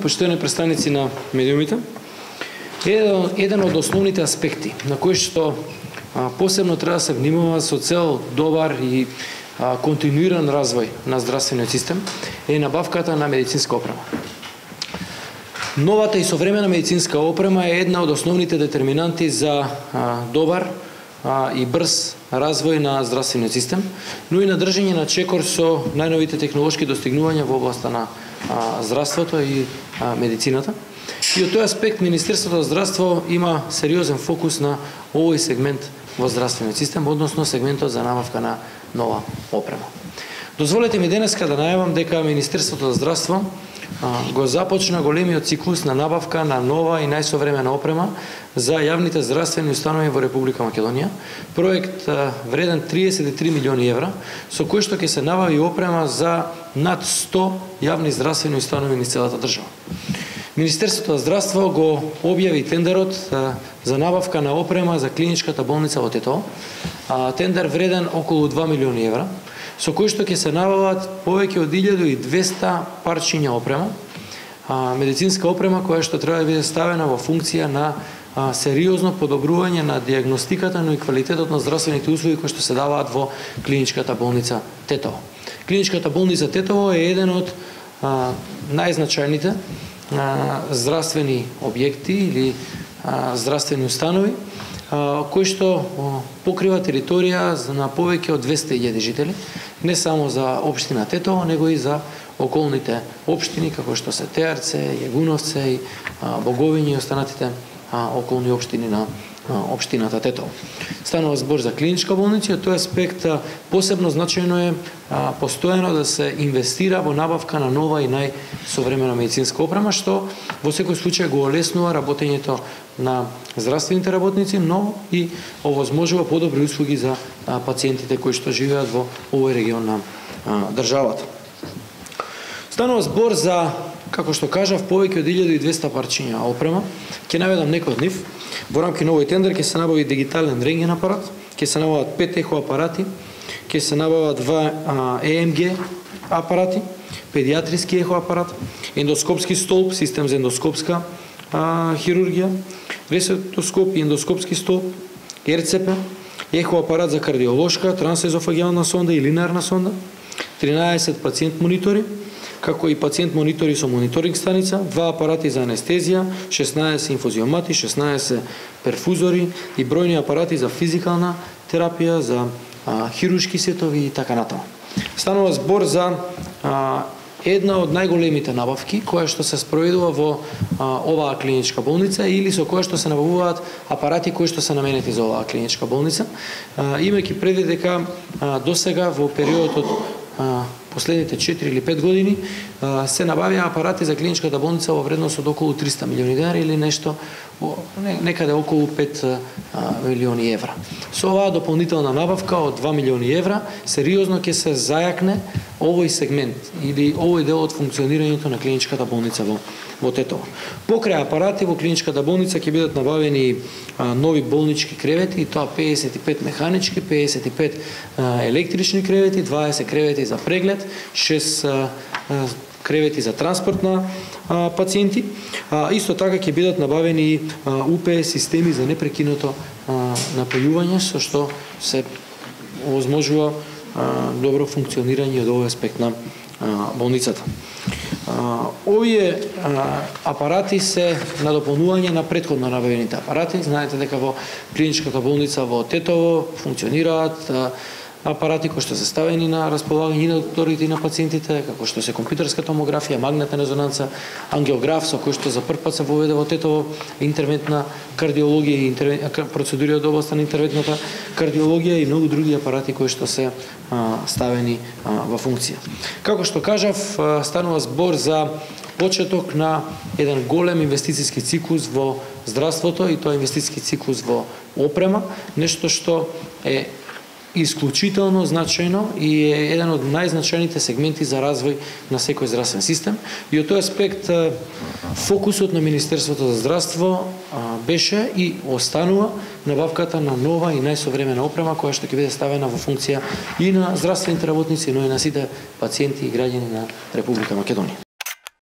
почитувани представници на медиумите, еден од основните аспекти на кои што посебно треба да се внимава со цел добар и континуиран развој на здравствениот систем е набавката на медицинска опрема. Новата и современа медицинска опрема е една од основните детерминанти за добар и брз развој на здравствениот систем, но и на држење на чекор со најновите технолошки достигнувања во областа на здравството и медицината. И од тој аспект Министерството за здравство има сериозен фокус на овој сегмент во здравствениот систем, односно сегментот за набавка на нова опрема. Дозволете ми денеска да најавам дека Министерството за здравство го започна големиот циклус на набавка на нова и најсовремена опрема за јавните здравствени установи во Република Македонија, проект вреден 33 милиони евра, со кој што ќе се набави опрема за над 100 јавни здравствени установи низ целата држава. Министерството за здравство го објави тендерот за набавка на опрема за клиничката болница во Тетово, тендер вреден околу 2 милиони евра, со кој што ќе се набават повеќе од 1200 парчиња опрема, медицинска опрема која што треба да биде ставена во функција на сериозно подобрување на диагностиката, но и квалитетот на здравствените услуги кои што се даваат во клиничката болница Тетово. Клиничката болница Тетово е еден од најзначајните здравствени објекти или здравствени установи кои што покрива територија на повеќе од 200.000 жители, не само за општина Тетово, него и за околните општини, како што се Теарце, Јегуновце и Боговиња и останатите околни општини на општината Тетово. Станува збор за клиничка болница, и од тој аспект посебно значајно е постојано да се инвестира во набавка на нова и најсовремена медицинска опрема, што во секој случај го олеснува работењето на здравствените работници, но и овозможува подобри услуги за пациентите кои што живеат во овој регион на државата. Станува збор за, како што кажав, повеќе од 1200 парчиња опрема. Ќе наведам некои од нив. Во рамки на овој тендер ќе се набави дигитален рентген апарат, ќе се набават 5 ехо апарати, ќе се набават 2 ЕМГ апарати, педиатриски ехо апарат, ендоскопски столб, систем за ендоскопска хирургија, ресетоскоп и ендоскопски столб, РЦП, ехо апарат за кардиолошка, трансезофагијална сонда и линеарна сонда, 13 пациент монитори, како и пациент монитори со мониторинг станица, 2 апарати за анестезија, 16 инфузиомати, 16 перфузори и бројни апарати за физикална терапија, за хируршки сетови и така натаму. Станува збор за една од најголемите набавки која што се спроведува во оваа клиничка болница или со која што се набавуваат апарати кои што се наменети за оваа клиничка болница, имајќи предвид дека досега во периодот од последните 4 или 5 години се набавија апарати за клиничката болница во вредност од околу 300 милиони денари или нешто некаде околу 5 милиони евра. Со оваа дополнителна набавка од 2 милиони евра сериозно ќе се зајакне овој сегмент или овој дел од функционирањето на клиничката болница во Тетово. Покрај апарати во клиничката болница ќе бидат набавени нови болнички кревети, и тоа 55 механички, 55 електрични кревети, 20 кревети за преглед, 6 кревети за транспорт на пациенти. Исто така ќе бидат набавени УПС системи за непрекинато напојување, со што се овозможува добро функционирање од овој аспект на болницата. Овие апарати се надополнување на претходно набавените апарати. Знаете дека во клиничката болница во Тетово функционираат апарати кои што се ставени на располагање и на докторите и на пациентите, како што се компјутерска томографија, магнетна резонанца, ангиограф, со кој што за прв пат се воведе во Тетово интервентна кардиологија и процедури од областа на интервентната кардиологија и многу други апарати кои што се ставени во функција. Како што кажав, станува збор за почеток на еден голем инвестициски циклус во здравството, и тоа инвестициски циклус во опрема, нешто што е исклучително значајно и е еден од најзначајните сегменти за развој на секој здравствен систем. И од тој аспект фокусот на Министерството за здравство беше и останува набавката на нова и најсовремена опрема која што ќе биде ставена во функција и на здравствените работници, но и на сите пациенти и граѓани на Република Македонија.